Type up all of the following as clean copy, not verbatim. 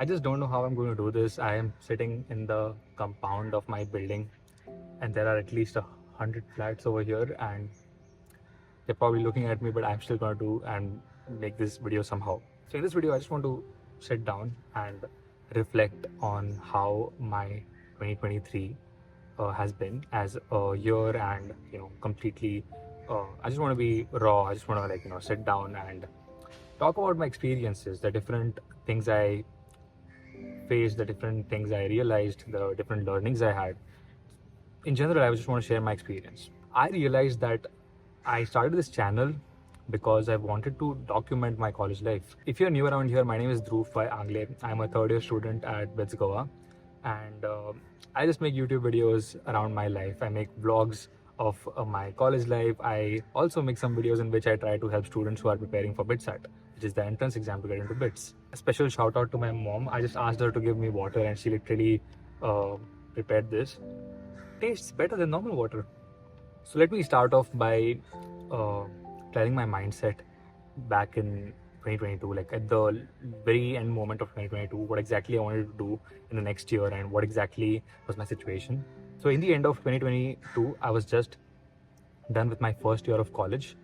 I just don't know how I'm going to do this. I am sitting in the compound of my building, and there are at least 100 flats over here, and they're probably looking at me, but I'm still going to do and make this video somehow. So in this video, I just want to sit down and reflect on how my 2023 has been as a year, and completely. I just want to be raw. I just want to sit down and talk about my experiences, the different things I faced, the different things I realized, the different learnings I had. In general, I just want to share my experience. I realized that I started this channel because I wanted to document my college life. If you're new around here, my name is Dhruva. I'm a third year student at BITS Goa, and I just make YouTube videos around my life. I make vlogs of my college life. I also make some videos in which I try to help students who are preparing for BITSAT, which is the entrance exam to get into BITS. A special shout out to my mom. I just asked her to give me water, and she literally prepared this. Tastes better than normal water. So let me start off by telling my mindset back in 2022, like at the very end moment of 2022, what exactly I wanted to do in the next year and what exactly was my situation. So in the end of 2022, I was just done with my first year of college,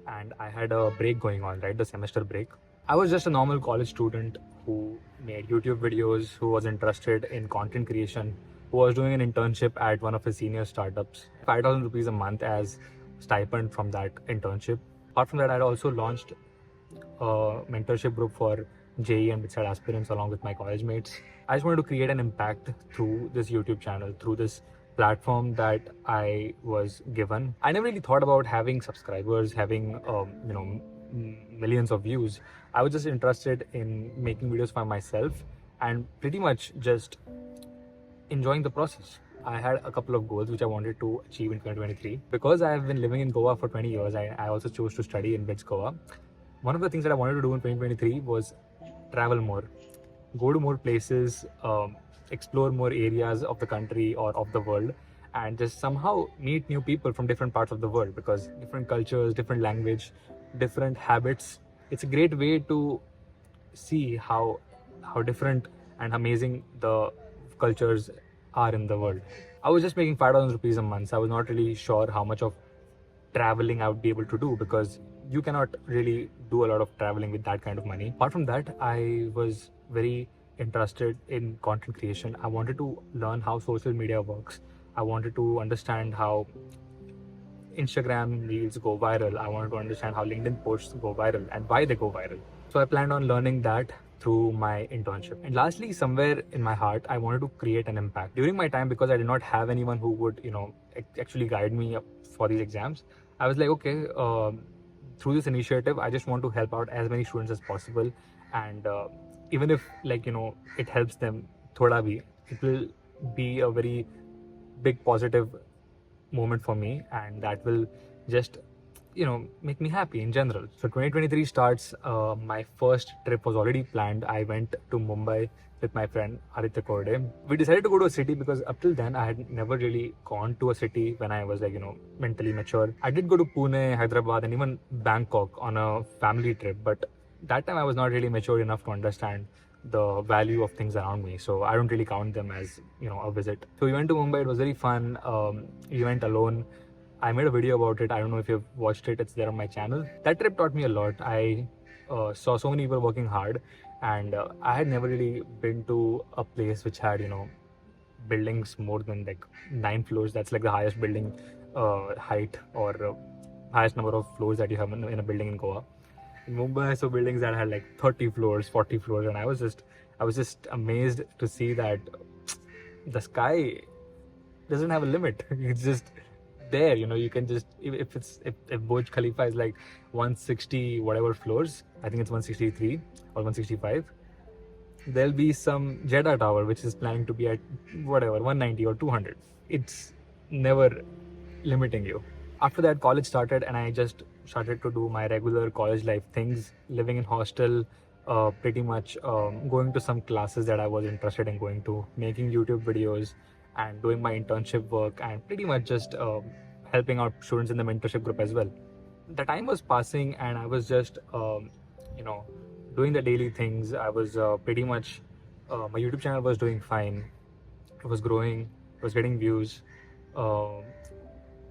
and I had a break going on, right? The semester break. I was just a normal college student who made YouTube videos, who was interested in content creation, who was doing an internship at one of his senior startups. 5,000 rupees a month as stipend from that internship. Apart from that, I had also launched a mentorship group for JE and BITSAT aspirants along with my college mates. I just wanted to create an impact through this YouTube channel, through this platform that I was given. I never really thought about having subscribers, having millions of views. I was just interested in making videos for myself and pretty much just enjoying the process. I had a couple of goals which I wanted to achieve in 2023. Because I have been living in Goa for 20 years, I also chose to study in BITS Goa. One of the things that I wanted to do in 2023 was travel more, go to more places, explore more areas of the country or of the world, and just somehow meet new people from different parts of the world, because different cultures, different language, different habits. It's a great way to see how different and amazing the cultures are in the world. I was just making 5,000 rupees a month. So I was not really sure how much of traveling I would be able to do, because you cannot really do a lot of traveling with that kind of money. Apart from that, I was very interested in content creation. I wanted to learn how social media works. I wanted to understand how Instagram reels go viral. I wanted to understand how LinkedIn posts go viral and why they go viral. So I planned on learning that through my internship. And lastly, somewhere in my heart, I wanted to create an impact. During my time, because I did not have anyone who would, actually guide me for these exams, I was like, okay, through this initiative, I just want to help out as many students as possible. And even if it helps them thoda bhi, it will be a very big positive moment for me, and that will just make me happy in general. So 2023 starts. My first trip was already planned. I went to Mumbai with my friend Aditya Korde. We decided to go to a city because up till then I had never really gone to a city when I was mentally mature. I did go to Pune, Hyderabad, and even Bangkok on a family trip, but that time I was not really mature enough to understand the value of things around me, so I don't really count them as a visit. So we went to Mumbai. It was very fun. We went alone. I made a video about it. I don't know if you've watched it. It's there on my channel. That trip taught me a lot. I saw so many people working hard, and I had never really been to a place which had buildings more than 9 floors. That's like the highest building height or highest number of floors that you have in a building in Goa. In Mumbai, I saw buildings that had 30 floors, 40 floors, and I was just amazed to see that the sky doesn't have a limit. It's just there. You can just, if Burj Khalifa is 160 whatever floors, I think it's 163 or 165. There'll be some Jeddah Tower which is planning to be at whatever 190 or 200. It's never limiting you. After that, college started, and I just started to do my regular college life things, living in hostel, pretty much going to some classes that I was interested in going to, making YouTube videos, and doing my internship work, and pretty much just helping out students in the mentorship group as well. The time was passing, and I was just doing the daily things. I was pretty much my YouTube channel was doing fine. It was growing. It was getting views. Uh,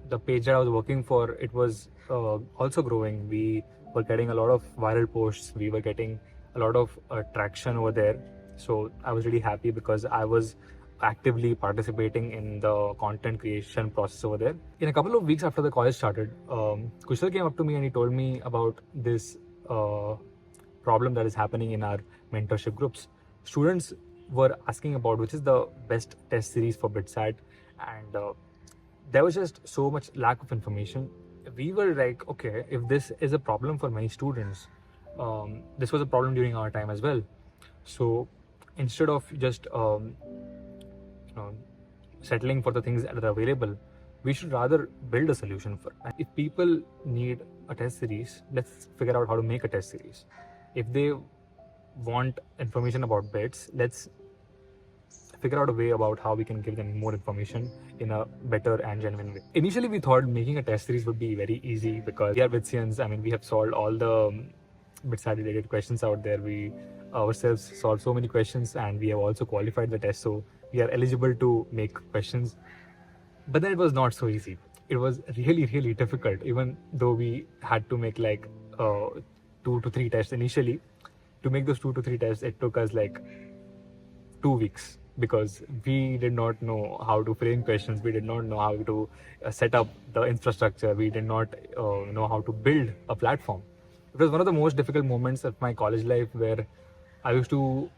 the page that I was working for, it was also growing. We were getting a lot of viral posts. We were getting a lot of traction over there. So I was really happy because I was actively participating in the content creation process over there. In a couple of weeks after the college started, Kushal came up to me and he told me about this problem that is happening in our mentorship groups. Students were asking about which is the best test series for BitSat, and there was just so much lack of information. We were like, okay, if this is a problem for many students, this was a problem during our time as well. So instead of just settling for the things that are available, we should rather build a solution for. If people need a test series, let's figure out how to make a test series. If they want information about bits, let's figure out a way about how we can give them more information in a better and genuine way. Initially, we thought making a test series would be very easy because we are Vitsians. I mean, we have solved all the BitSat related questions out there. We ourselves solved so many questions and we have also qualified the test. So we are eligible to make questions. But then it was not so easy. It was really, really difficult, even though we had to make like 2 to 3 tests initially. To make those 2 to 3 tests, it took us like 2 weeks because we did not know how to frame questions. We did not know how to set up the infrastructure. We did not know how to build a platform. It was one of the most difficult moments of my college life where I used to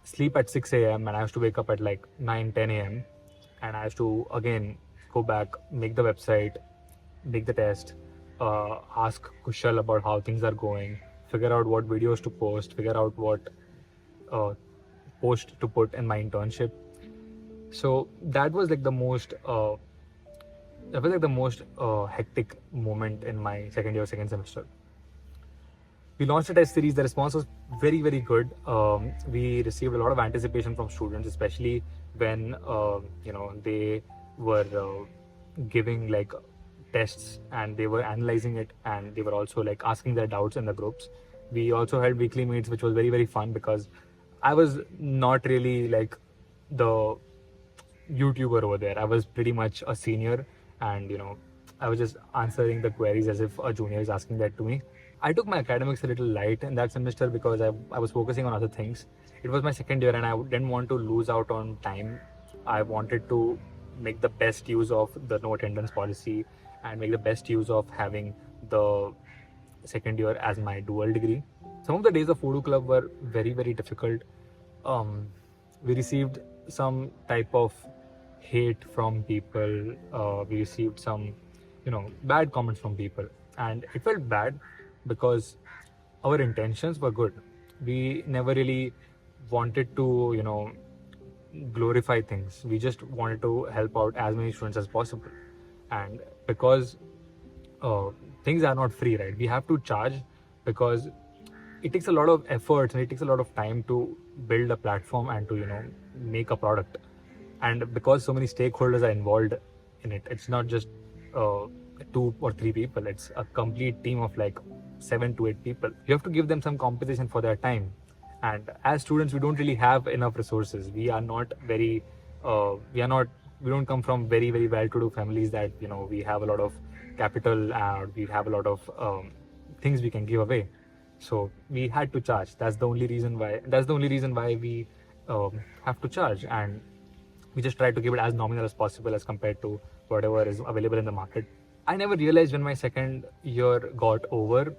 sleep at 6 a.m. and I used to wake up at like 9, 10 a.m. and I used to again go back, make the website, make the test, ask Kushal about how things are going, figure out what videos to post, figure out what post to put in my internship. So that was like the most hectic moment in my second year, second semester. We launched a test series. The response was very, very good. We received a lot of anticipation from students, especially when they were giving like tests and they were analyzing it and they were also like asking their doubts in the groups. We also held weekly meets, which was very, very fun because I was not really like the YouTuber over there. I was pretty much a senior and I was just answering the queries as if a junior is asking that to me. I took my academics a little light in that semester because I was focusing on other things. It was my second year and I didn't want to lose out on time. I wanted to make the best use of the no attendance policy and make the best use of having the second year as my dual degree. Some of the days of Photo Club were very, very difficult. We received some type of hate from people. We received some, bad comments from people, and it felt bad because our intentions were good. We never really wanted to, glorify things. We just wanted to help out as many students as possible, and because things are not free, right? We have to charge because it takes a lot of effort and it takes a lot of time to build a platform and to make a product. And because so many stakeholders are involved in it, it's not just 2 or 3 people. It's a complete team of like 7 to 8 people. You have to give them some compensation for their time. And as students, we don't really have enough resources. We are not very we don't come from very, very well-to-do families that we have a lot of capital and we have a lot of things we can give away. So we had to charge. That's the only reason why we have to charge, and we just try to give it as nominal as possible as compared to whatever is available in the market. I never realized when my second year got over,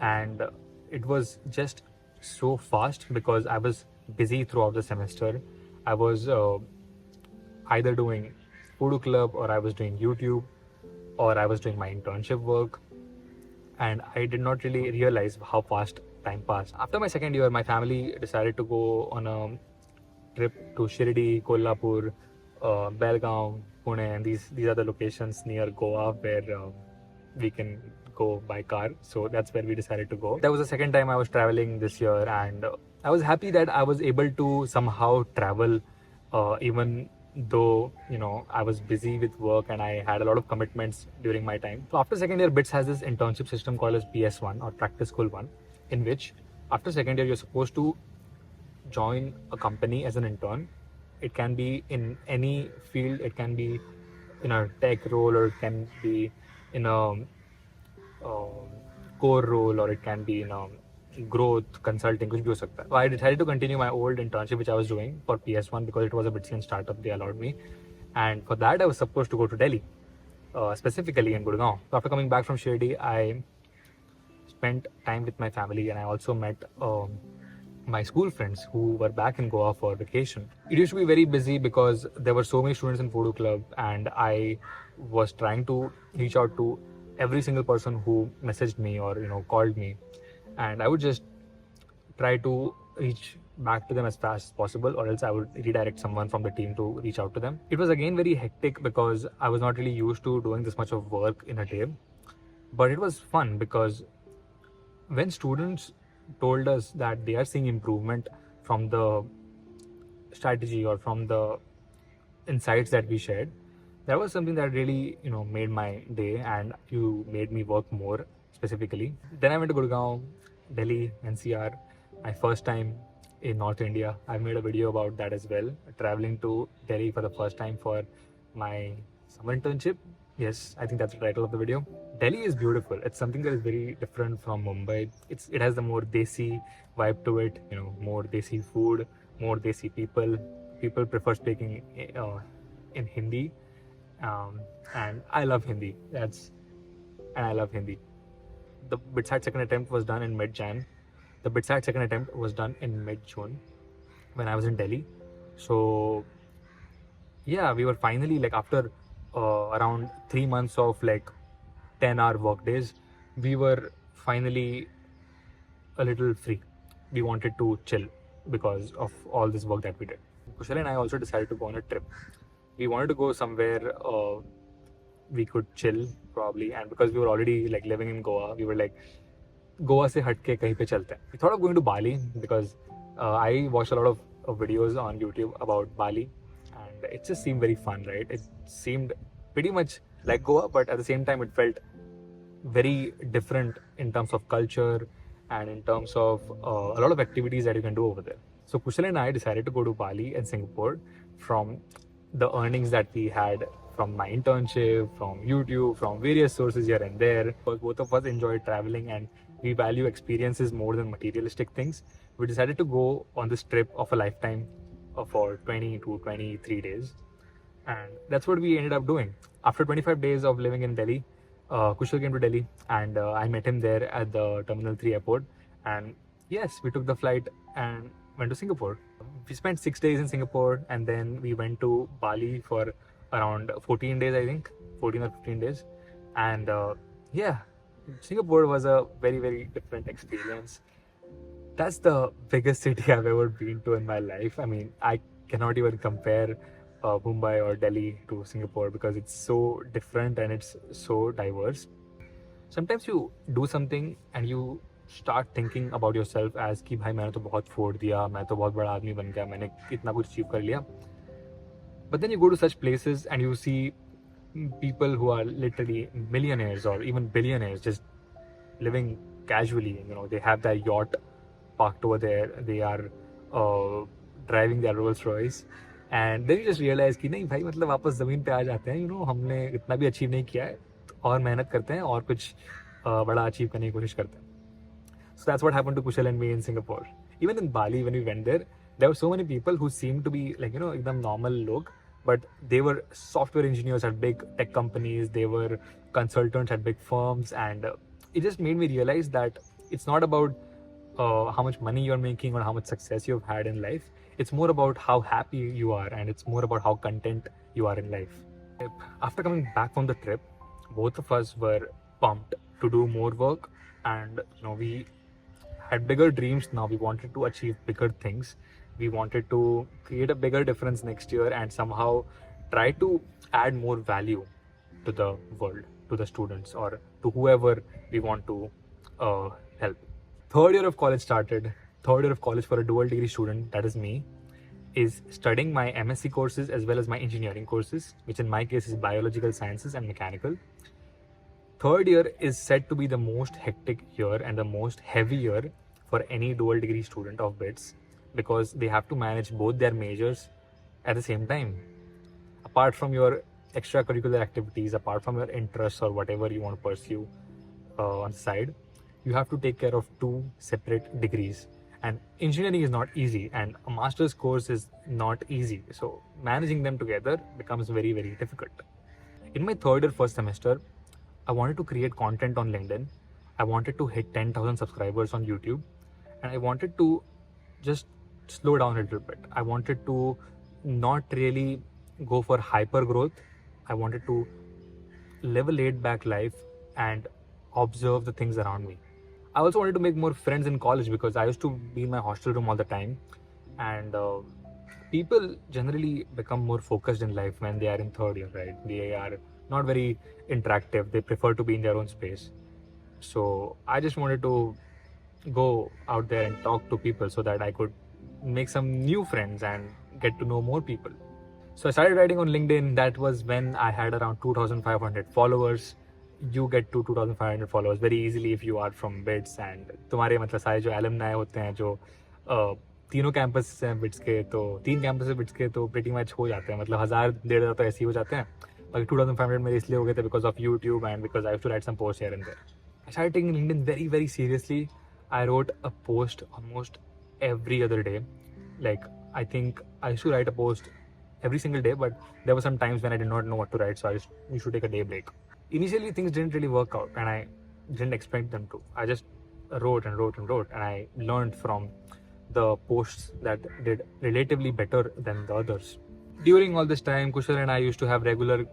and it was just so fast because I was busy throughout the semester. I was either doing Photo Club or I was doing YouTube or I was doing my internship work, and I did not really realize how fast time passed. After my second year, my family decided to go on a trip to Shirdi, Kolhapur, Belgaum, Pune, and these are the locations near Goa where we can go by car. So that's where we decided to go. That was the second time I was traveling this year, and I was happy that I was able to somehow travel even though I was busy with work and I had a lot of commitments during my time. So after second year, BITS has this internship system called as PS1 or Practice School 1, in which after second year you're supposed to join a company as an intern. It can be in any field. It can be in a tech role, or it can be in a core role, or it can be in a growth consulting, कुछ भी हो सकता है. So I decided to continue my old internship which I was doing for PS1 because it was a Bitcoin startup. They allowed me, and for that I was supposed to go to Delhi, specifically in Gurgaon. So after coming back from Shirdi, I spent time with my family, and I also met my school friends who were back in Goa for vacation. It used to be very busy because there were so many students in Voodoo Club, and I was trying to reach out to every single person who messaged me or called me, and I would just try to reach back to them as fast as possible, or else I would redirect someone from the team to reach out to them. It was again very hectic because I was not really used to doing this much of work in a day, but it was fun because when students told us that they are seeing improvement from the strategy or from the insights that we shared, that was something that really made my day, and you made me work more specifically. Then I went to Gurgaon, Delhi, NCR, my first time in North India. I made a video about that as well, traveling to Delhi for the first time for my summer internship. Yes, I think that's the title of the video. Delhi is beautiful. It's something that is very different from Mumbai. It has the more desi vibe to it. More desi food, more desi people. People prefer speaking in Hindi, and I love Hindi. And I love Hindi. The BitSat second attempt was done in mid-Jan. The BitSat second attempt was done in mid-June when I was in Delhi. So yeah, we were finally after around 3 months of 10-hour work days, we were finally a little free. We wanted to chill because of all this work that we did. Kushal and I also decided to go on a trip. We wanted to go somewhere we could chill probably, and because we were already living in Goa, we were Goa se hatke kahin pe chalte hain. We thought of going to Bali because I watched a lot of videos on YouTube about Bali, and it just seemed very fun, right? It seemed pretty much like Goa, but at the same time it felt very different in terms of culture and in terms of a lot of activities that you can do over there. So Kushal and I decided to go to Bali and Singapore from the earnings that we had from my internship, from YouTube, from various sources here and there. Because both of us enjoy traveling and we value experiences more than materialistic things, we decided to go on this trip of a lifetime for 20 to 23 days. And that's what we ended up doing. After 25 days of living in Delhi, Kushal came to Delhi, and I met him there at the Terminal 3 airport. And yes, we took the flight and went to Singapore. We spent 6 days in Singapore, and then we went to Bali for around 14 days, I think, 14 or 15 days. And yeah, Singapore was a very, very different experience. That's the biggest city I've ever been to in my life. I mean, I cannot even compare Mumbai or Delhi to Singapore because it's so different and it's so diverse. Sometimes you do something and you start thinking about yourself as कि भाई मैंने तो बहुत फोड़ दिया, मैं तो बहुत बड़ा आदमी बन गया, मैंने इतना कुछ अचीव कर लिया. But then you go to such places and you see people who are literally millionaires or even billionaires just living casually. They have their yacht parked over there. They are driving their Rolls Royce. And then you just realize कि नहीं भाई मतलब वापस ज़मीन पे आ जाते हैं. हमने इतना भी अचीव नहीं किया है, और मेहनत करते हैं और कुछ बड़ा अचीव करने की कोशिश करते हैं. So that's what happened to Kushal and me in Singapore. Even in Bali, when we went there were so many people who seemed to be एकदम normal लोग, but they were software engineers at big tech companies. They were consultants at big firms, and it just made me realize that it's not about how much money you're making or how much success you've had in life. It's more about how happy you are, and it's more about how content you are in life. After coming back from the trip, both of us were pumped to do more work, and we had bigger dreams now. We wanted to achieve bigger things. We wanted to create a bigger difference next year and somehow try to add more value to the world, to the students, or to whoever we want to help. Third year of college started. Third year of college for a dual degree student, that is me, is studying my MSc courses as well as my engineering courses, which in my case is biological sciences and mechanical. Third year is said to be the most hectic year and the most heavy year for any dual degree student of BITS, because they have to manage both their majors at the same time. Apart from your extracurricular activities, apart from your interests or whatever you want to pursue on the side, you have to take care of two separate degrees. And engineering is not easy, and a master's course is not easy. So managing them together becomes very, very difficult. In my third or first semester, I wanted to create content on LinkedIn. I wanted to hit 10,000 subscribers on YouTube, and I wanted to just slow down a little bit. I wanted to not really go for hyper growth. I wanted to live a laid back life and observe the things around me. I also wanted to make more friends in college because I used to be in my hostel room all the time, and people generally become more focused in life when they are in third year, right? They are not very interactive. They prefer to be in their own space. So I just wanted to go out there and talk to people so that I could make some new friends and get to know more people. So I started writing on LinkedIn. That was when I had around 2,500 followers. You get to 2,500 followers very easily if you are from BITS, and तुम्हारे मतलब सारे जो alumni होते हैं जो तीनों campus हैं bits के, तो 3 कैंपस है बिट्स के, तो प्रीटी मच हो जाते हैं, मतलब 1,000-1,500 तो ऐसे ही हो जाते हैं. बाकी 2,500 मेरे इसलिए हो गए थे because of YouTube and because I have to write some post here and there. I started taking LinkedIn very, very seriously. I wrote a post almost every other day. Like, I think I used to write a post every single day, but there were some times when I did not know what to write, so I used to take a day break. Initially, things didn't really work out, and I didn't expect them to. I just wrote and wrote and wrote, and I learned from the posts that did relatively better than the others. During all this time, Kushal and I used to have regular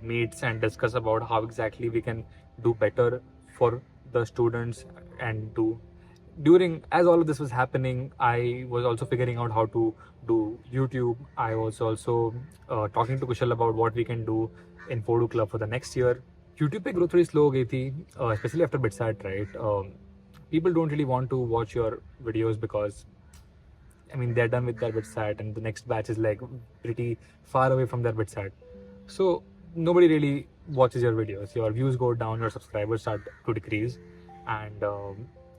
meets and discuss about how exactly we can do better for the students. And as all of this was happening, I was also figuring out how to do YouTube. I was also talking to Kushal about what we can do in Photo Club for the next year. YouTube पे growth थोड़ी slow हो गई थी, especially after BitSat, right? People don't really want to watch your videos because I mean they're done with their BitSat and the next batch is like pretty far away from their BitSat. So nobody really watches your videos. Your views go down, your subscribers start to decrease, and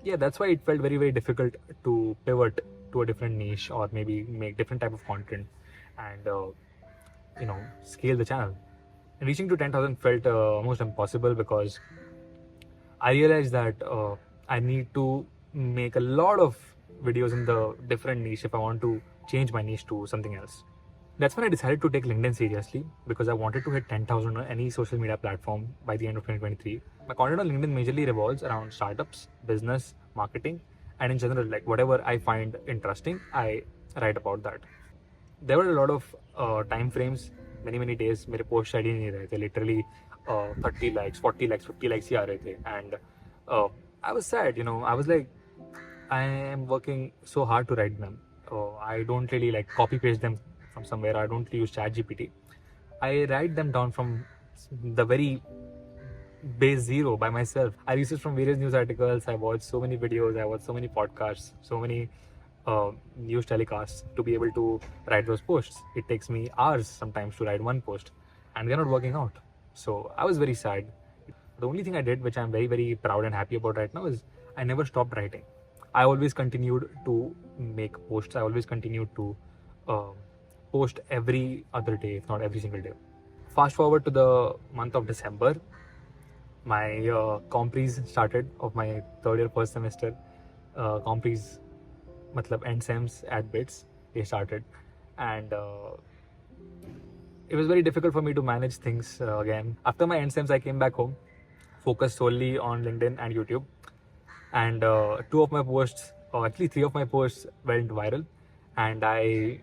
yeah, that's why it felt very, very difficult to pivot to a different niche or maybe make different type of content and scale the channel. And reaching to 10,000 felt almost impossible because I realized that I need to make a lot of videos in the different niche if I want to change my niche to something else. That's when I decided to take LinkedIn seriously because I wanted to hit 10,000 on any social media platform by the end of 2023. My content on LinkedIn majorly revolves around startups, business, marketing, and in general, like whatever I find interesting, I write about that. There were a lot of time frames, many days. मेरे post steady नहीं रहे थे. Literally 30 likes, 40 likes, 50 likes ही आ रहे थे. And I was sad, I was like, I am working so hard to write them. I don't really like copy paste them from somewhere. I don't use ChatGPT. I write them down from the very base zero by myself. I research from various news articles. I watch so many videos. I watch so many podcasts, so many news telecasts to be able to write those posts. It takes me hours sometimes to write one post, and they're not working out. So I was very sad. The only thing I did, which I'm very, very proud and happy about right now, is I never stopped writing. I always continued to make posts. I always continued to post every other day, if not every single day. Fast forward to the month of December, my compres started of my third year first semester. Compres, matlab end sems at BITS, they started, and it was very difficult for me to manage things again. After my end sems, I came back home, focused solely on LinkedIn and YouTube, and 2 of my posts, or actually 3 of my posts went viral, and I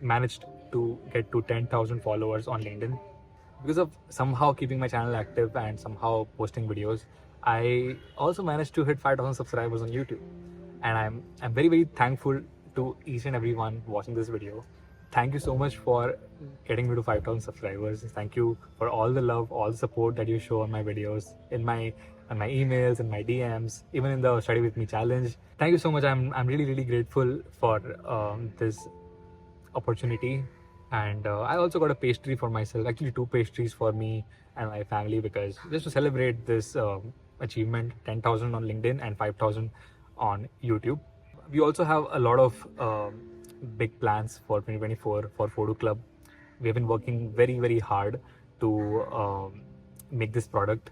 managed to get to 10,000 followers on LinkedIn. Because of somehow keeping my channel active and somehow posting videos, I also managed to hit 5,000 subscribers on YouTube. And I'm very, very thankful to each and everyone watching this video. Thank you so much for getting me to 5,000 subscribers. Thank you for all the love, all the support that you show on my videos, in my emails, in my DMs, even in the Study With Me challenge. Thank you so much. I'm really, really grateful for this opportunity. And I also got a pastry for myself, actually 2 pastries for me and my family, because just to celebrate this achievement, 10,000 on LinkedIn and 5,000 on YouTube. We also have a lot of big plans for 2024 for Photo Club. We have been working very, very hard to make this product,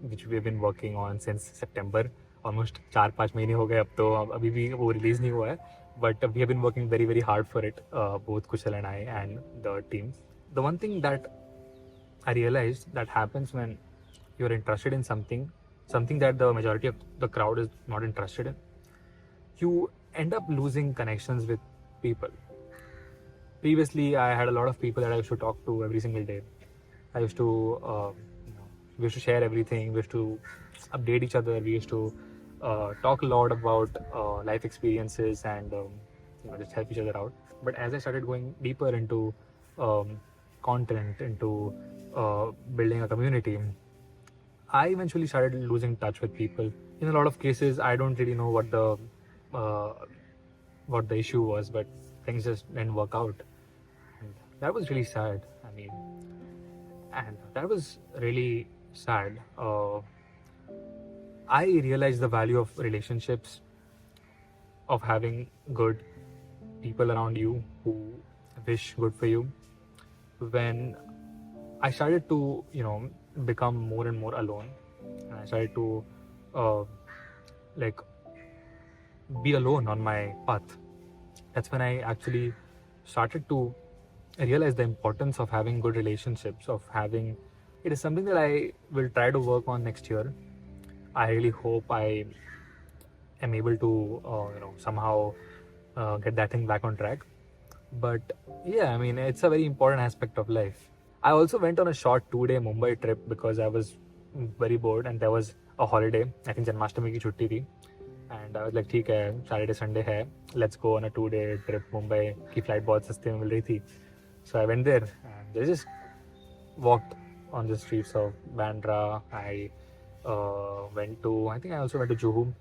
which we have been working on since September. Almost 4-5 महीने हो गए अब तो अभी भी वो release नहीं हुआ है. But we have been working very, very hard for it, both Kushal and I and the team. The one thing that I realized that happens when you're interested in something that the majority of the crowd is not interested in, you end up losing connections with people. Previously, I had a lot of people that I used to talk to every single day. I used to, we used to share everything. We used to update each other. We used to talk a lot about life experiences and just help each other out. But as I started going deeper into content, into building a community, I eventually started losing touch with people. In a lot of cases, I don't really know what the issue was, but things just didn't work out. And that was really sad. And that was really sad. I realized the value of relationships, of having good people around you who wish good for you, when I started to, become more and more alone, and I started to be alone on my path. That's when I actually started to realize the importance of having good relationships, it is something that I will try to work on next year. I really hope I am able to, somehow get that thing back on track. But yeah, it's a very important aspect of life. I also went on a short 2-day Mumbai trip because I was very bored and there was a holiday. I think Janmashtami ki chutti thi. And I was like, ठीक है, Saturday, Sunday है, let's go on a 2-day trip. Mumbai की flight बहुत सस्ते में मिल रही थी. So I went there and I just walked on the streets of Bandra. I also went to Juhu.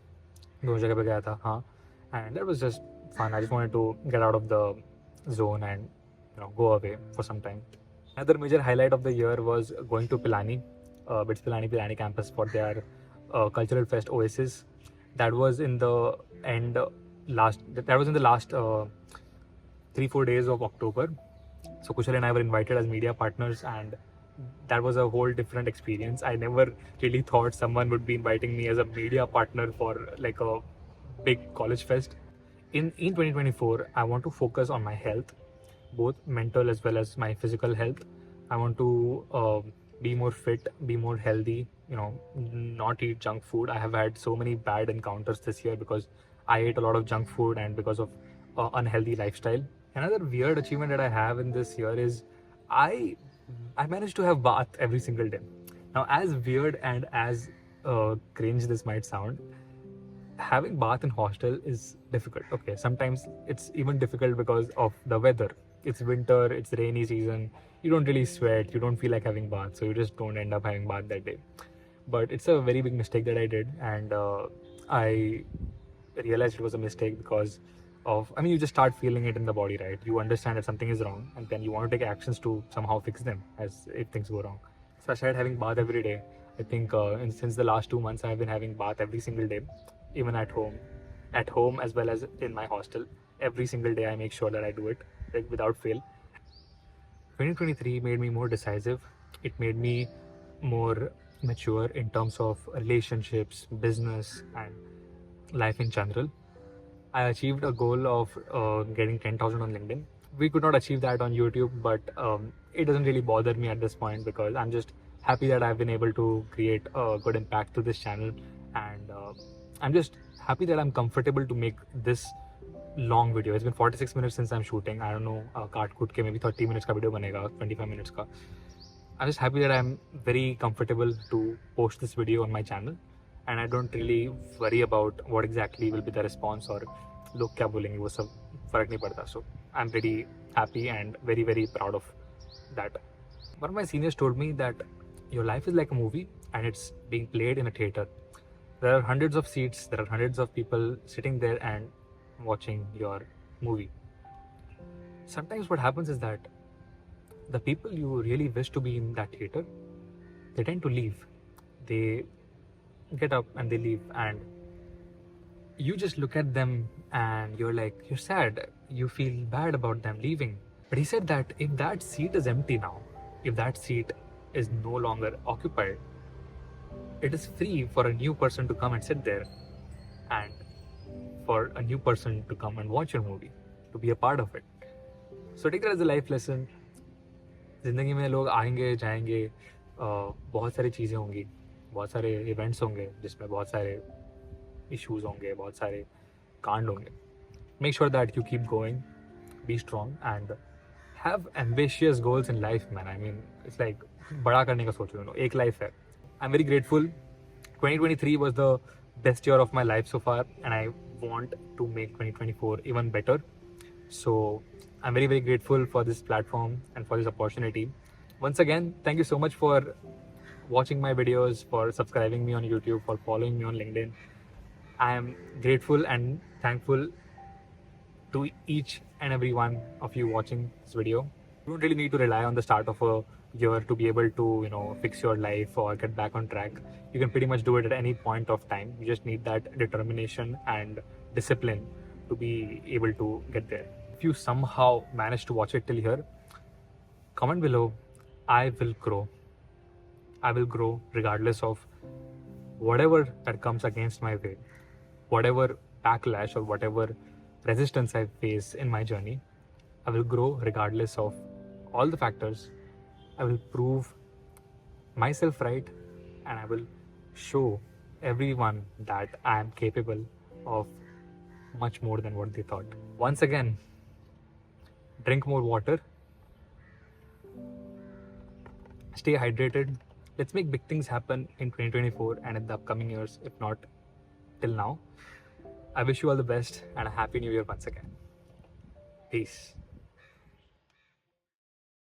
दोनों जगह पे गया था, हाँ. And that was just fun. I just wanted to get out of the zone and go away for some time. Another major highlight of the year was going to Pilani, BITS Pilani campus for their cultural fest Oasis. That was in the last 3-4 days of October. So Kushal and I were invited as media partners, and that was a whole different experience. I never really thought someone would be inviting me as a media partner for like a big college fest. In 2024, I want to focus on my health, both mental as well as my physical health. I want to be more fit, be more healthy, not eat junk food. I have had so many bad encounters this year because I ate a lot of junk food and because of unhealthy lifestyle. Another weird achievement that I have in this year is I managed to have bath every single day. Now, as weird and as cringe this might sound, having bath in hostel is difficult. Okay, sometimes it's even difficult because of the weather. It's winter, it's rainy season, you don't really sweat, you don't feel like having bath, so you just don't end up having bath that day. But it's a very big mistake that I did, and I realized it was a mistake because of, you just start feeling it in the body, right? You understand that something is wrong, and then you want to take actions to somehow fix them as if things go wrong. So I started having bath every day. I think since the last 2 months, I've been having bath every single day, even at home as well as in my hostel. Every single day, I make sure that I do it without fail. 2023 made me more decisive. It made me more mature in terms of relationships, business, and life in general. I achieved a goal of getting 10,000 on LinkedIn. We could not achieve that on YouTube, but it doesn't really bother me at this point because I'm just happy that I've been able to create a good impact to this channel, and I'm just happy that I'm comfortable to make this long video. It's been 46 minutes since I'm shooting. I don't know, काट के maybe 30 minutes का video बनेगा, 25 minutes का. I'm just happy that I'm very comfortable to post this video on my channel, and I don't really worry about what exactly will be the response or लोग क्या बोलेंगे, वो सब फर्क नहीं पड़ता. So I'm very happy and very, very proud of that. One of my seniors told me that your life is like a movie and it's being played in a theater. There are hundreds of seats, there are hundreds of people sitting there and watching your movie. Sometimes what happens is that the people you really wish to be in that theater, they tend to leave. They get up and they leave, and you just look at them and you're like, you're sad, you feel bad about them leaving. But he said that if that seat is empty now, if that seat is no longer occupied, it is free for a new person to come and sit there, and for a new person to come and watch your movie, to be a part of it. So take that as a life lesson. ज़िंदगी में लोग आएंगे जाएंगे, बहुत सारी चीज़ें होंगी, बहुत सारे इवेंट्स होंगे जिसमें बहुत सारे इश्यूज होंगे, बहुत सारे कांड होंगे. Make sure that you keep going, be strong and have ambitious goals in life man. I mean it's like बड़ा करने का सोचो, एक लाइफ है. I am very grateful. 2023 was the best year of my life so far, and I want to make 2024 even better. So I'm very, very grateful for this platform and for this opportunity. Once again, thank you so much for watching my videos, for subscribing me on YouTube, for following me on LinkedIn. I am grateful and thankful to each and every one of you watching this video. You don't really need to rely on the start of a year to be able to, fix your life or get back on track. You can pretty much do it at any point of time. You just need that determination and discipline to be able to get there. If you somehow manage to watch it till here, comment below. I will grow. I will grow regardless of whatever that comes against my way, whatever backlash or whatever resistance I face in my journey. I will grow regardless of all the factors. I will prove myself right, and I will show everyone that I am capable of much more than what they thought. Once again, drink more water, stay hydrated. Let's make big things happen in 2024 and in the upcoming years, if not till now. I wish you all the best and a happy new year once again. Peace.